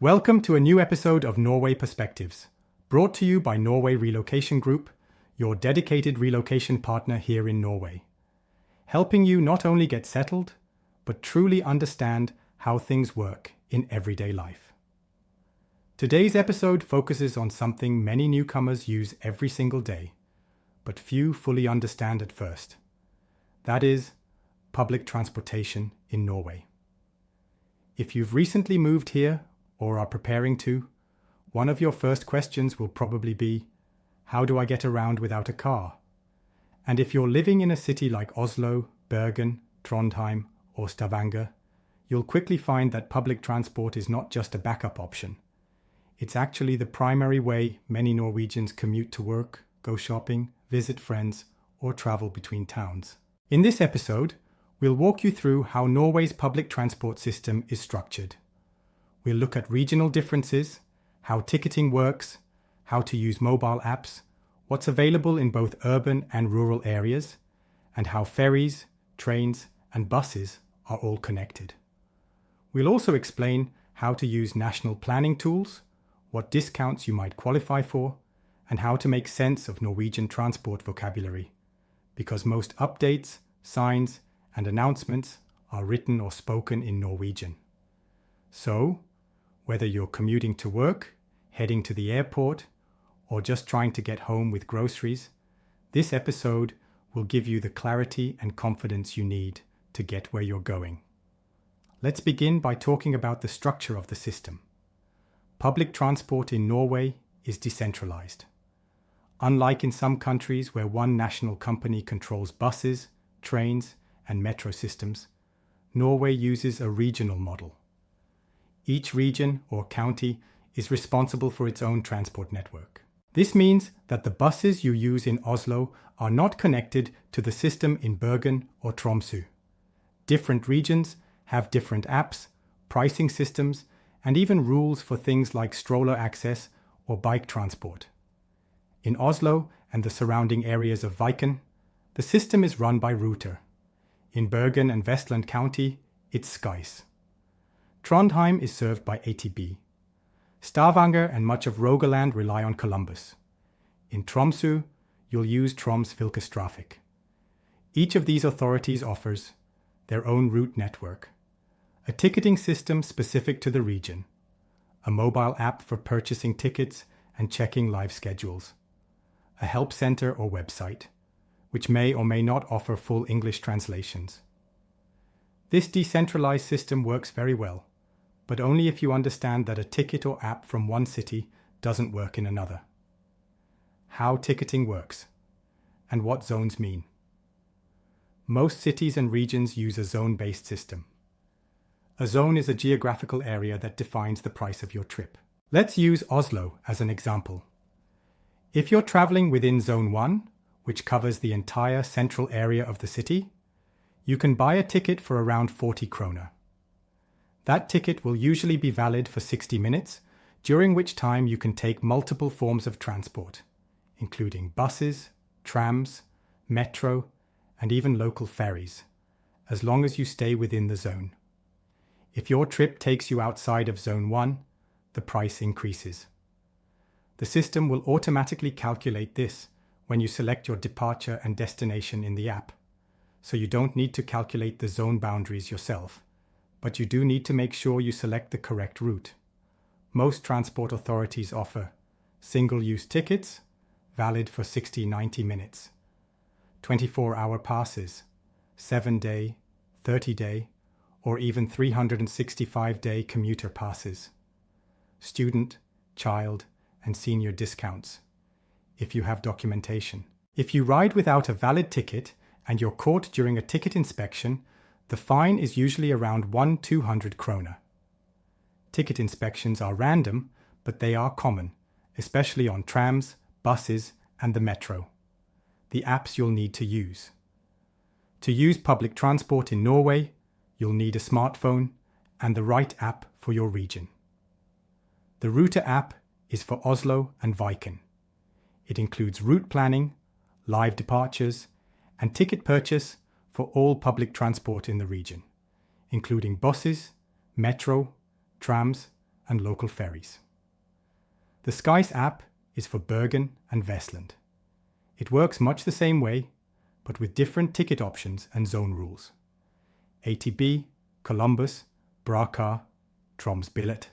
Welcome to a new episode of Norway Perspectives, brought to you by Norway Relocation Group, your dedicated relocation partner here in Norway, helping you not only get settled, but truly understand how things work in everyday life. Today's episode focuses on something many newcomers use every single day, but few fully understand at first. That is, public transportation in Norway. If you've recently moved here or are preparing to, one of your first questions will probably be, how do I get around without a car? And if you're living in a city like Oslo, Bergen, Trondheim, or Stavanger, you'll quickly find that public transport is not just a backup option. It's actually the primary way many Norwegians commute to work, go shopping, visit friends, or travel between towns. In this episode, we'll walk you through how Norway's public transport system is structured. We'll look at regional differences, how ticketing works, how to use mobile apps, what's available in both urban and rural areas, and how ferries, trains, and buses are all connected. We'll also explain how to use national planning tools, what discounts you might qualify for, and how to make sense of Norwegian transport vocabulary, because most updates, signs, and announcements are written or spoken in Norwegian. So, whether you're commuting to work, heading to the airport, or just trying to get home with groceries, this episode will give you the clarity and confidence you need to get where you're going. Let's begin by talking about the structure of the system. Public transport in Norway is decentralized. Unlike in some countries where one national company controls buses, trains, and metro systems, Norway uses a regional model. Each region or county is responsible for its own transport network. This means that the buses you use in Oslo are not connected to the system in Bergen or Tromsø. Different regions have different apps, pricing systems, and even rules for things like stroller access or bike transport. In Oslo and the surrounding areas of Bybanen, the system is run by Ruter. In Bergen and Vestland County, it's Skyss. Trondheim is served by ATB. Stavanger and much of Rogaland rely on Columbus. In Tromsø, you'll use Troms Fylkestrafik. Each of these authorities offers their own route network, a ticketing system specific to the region, a mobile app for purchasing tickets and checking live schedules, a help center or website, which may or may not offer full English translations. This decentralized system works very well, but only if you understand that a ticket or app from one city doesn't work in another. How ticketing works, and what zones mean. Most cities and regions use a zone-based system. A zone is a geographical area that defines the price of your trip. Let's use Oslo as an example. If you're traveling within Zone 1, which covers the entire central area of the city, you can buy a ticket for around 40 kroner. That ticket will usually be valid for 60 minutes, during which time you can take multiple forms of transport, including buses, trams, metro, and even local ferries, as long as you stay within the zone. If your trip takes you outside of Zone 1, the price increases. The system will automatically calculate this when you select your departure and destination in the app, so you don't need to calculate the zone boundaries yourself, but you do need to make sure you select the correct route. Most transport authorities offer single-use tickets, valid for 60-90 minutes, 24-hour passes, 7-day, 30-day, or even 365-day commuter passes, student, child, and senior discounts, if you have documentation. If you ride without a valid ticket and you're caught during a ticket inspection, the fine is usually around 200 kroner. Ticket inspections are random, but they are common, especially on trams, buses, and the metro, the apps you'll need to use. To use public transport in Norway, you'll need a smartphone and the right app for your region. The Ruter app is for Oslo and Bybanen. It includes route planning, live departures, and ticket purchase for all public transport in the region, including buses, metro, trams, and local ferries. The Skyss app is for Bergen and Vestland. It works much the same way, but with different ticket options and zone rules. ATB, Columbus, Brakar, Trams Billet.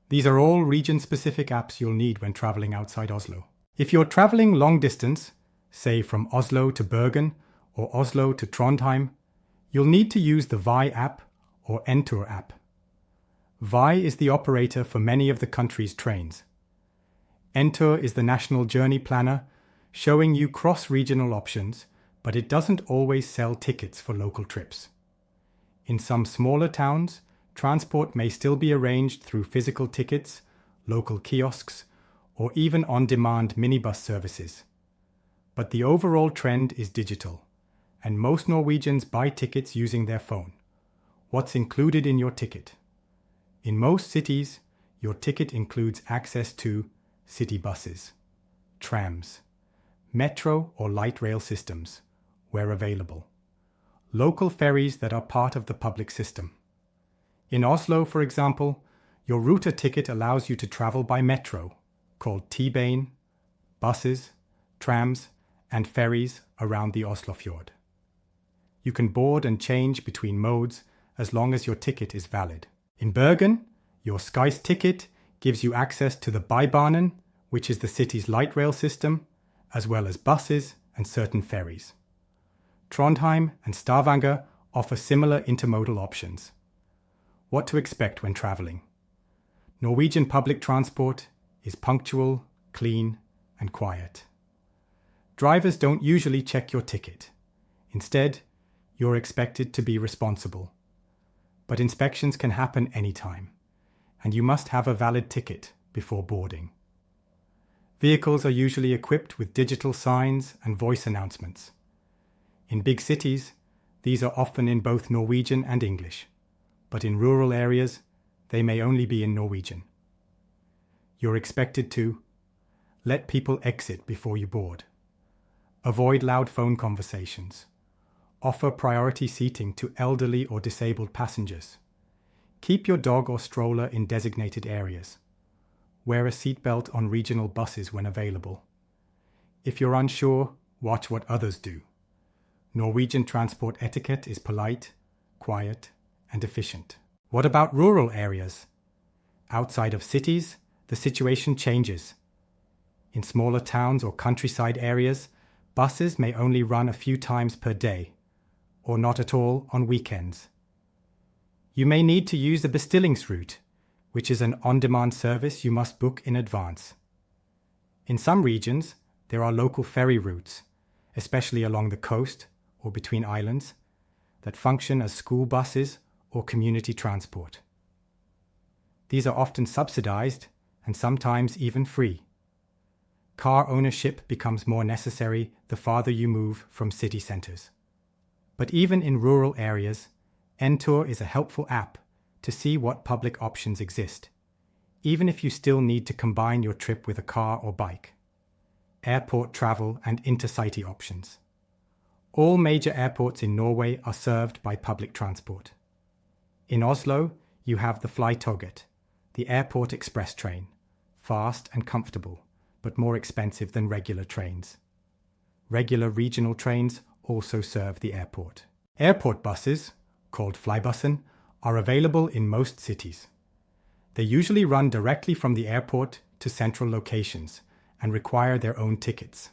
These are all region-specific apps you'll need when travelling outside Oslo. If you're travelling long distance, say from Oslo to Bergen or Oslo to Trondheim, you'll need to use the Vi app or Entur app. Vi is the operator for many of the country's trains. Entur is the national journey planner, showing you cross-regional options, but it doesn't always sell tickets for local trips. In some smaller towns, transport may still be arranged through physical tickets, local kiosks, or even on-demand minibus services. But the overall trend is digital, and most Norwegians buy tickets using their phone. What's included in your ticket? In most cities, your ticket includes access to city buses, trams, metro or light rail systems, where available, local ferries that are part of the public system. In Oslo, for example, your Ruter ticket allows you to travel by metro, called T-Bane, buses, trams, and ferries around the Oslofjord. You can board and change between modes as long as your ticket is valid. In Bergen, your Skyss ticket gives you access to the Bybanen, which is the city's light rail system, as well as buses and certain ferries. Trondheim and Stavanger offer similar intermodal options. What to expect when travelling? Norwegian public transport is punctual, clean, and quiet. Drivers don't usually check your ticket. Instead, you're expected to be responsible. But inspections can happen anytime, and you must have a valid ticket before boarding. Vehicles are usually equipped with digital signs and voice announcements. In big cities, these are often in both Norwegian and English, but in rural areas, they may only be in Norwegian. You're expected to let people exit before you board, avoid loud phone conversations, offer priority seating to elderly or disabled passengers, keep your dog or stroller in designated areas, wear a seatbelt on regional buses when available. If you're unsure, watch what others do. Norwegian transport etiquette is polite, quiet, and efficient. What about rural areas? Outside of cities, the situation changes. In smaller towns or countryside areas, buses may only run a few times per day, or not at all on weekends. You may need to use the bestillingsroute, which is an on-demand service you must book in advance. In some regions, there are local ferry routes, especially along the coast or between islands, that function as school buses or community transport. These are often subsidized and sometimes even free. Car ownership becomes more necessary the farther you move from city centers. But even in rural areas, Entur is a helpful app to see what public options exist, even if you still need to combine your trip with a car or bike. Airport travel and intercity options. All major airports in Norway are served by public transport. In Oslo, you have the Flytoget, the airport express train, fast and comfortable, but more expensive than regular trains. Regular regional trains also serve the airport. Airport buses, called Flybussen, are available in most cities. They usually run directly from the airport to central locations and require their own tickets.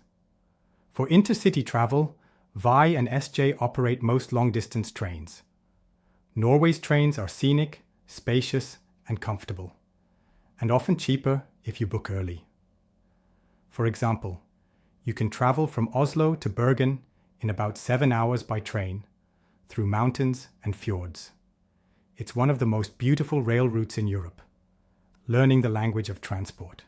For intercity travel, Vi and SJ operate most long-distance trains. Norway's trains are scenic, spacious, and comfortable, and often cheaper if you book early. For example, you can travel from Oslo to Bergen in about 7 hours by train, through mountains and fjords. It's one of the most beautiful rail routes in Europe, learning the language of transport.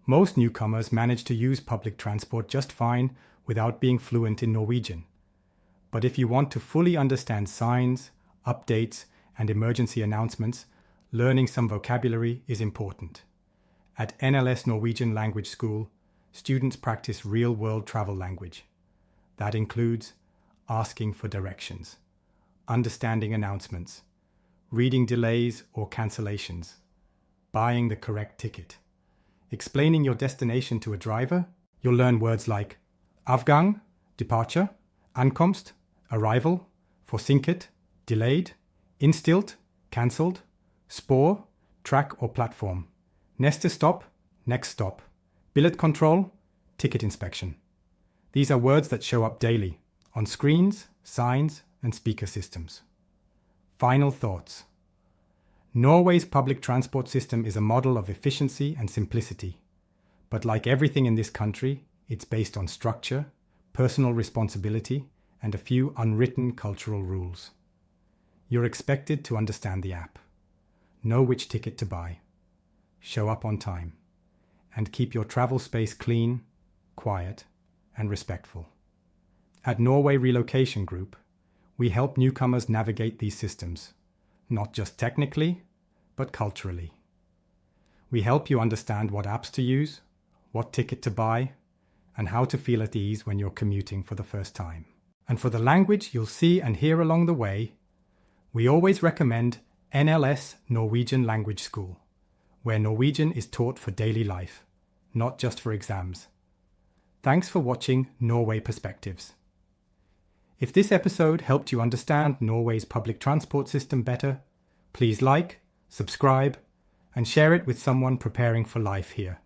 Most newcomers manage to use public transport just fine without being fluent in Norwegian. But if you want to fully understand signs, updates, and emergency announcements, learning some vocabulary is important. At NLS Norwegian Language School, students practice real-world travel language. That includes asking for directions, understanding announcements, reading delays or cancellations, buying the correct ticket. Explaining your destination to a driver, you'll learn words like afgang, departure, ankomst, arrival, forsinket, delayed, innstilt, cancelled, spor, track or platform, næste stop, next stop, billet control, ticket inspection. These are words that show up daily on screens, signs, and speaker systems. Final thoughts. Norway's public transport system is a model of efficiency and simplicity. But like everything in this country, it's based on structure, personal responsibility, and a few unwritten cultural rules. You're expected to understand the app, know which ticket to buy, show up on time, and keep your travel space clean, quiet, and respectful. At Norway Relocation Group, we help newcomers navigate these systems, not just technically, but culturally. We help you understand what apps to use, what ticket to buy, and how to feel at ease when you're commuting for the first time. And for the language you'll see and hear along the way, we always recommend NLS Norwegian Language School, where Norwegian is taught for daily life, not just for exams. Thanks for watching Norway Perspectives. If this episode helped you understand Norway's public transport system better, please like, subscribe, and share it with someone preparing for life here.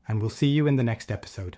And we'll see you in the next episode.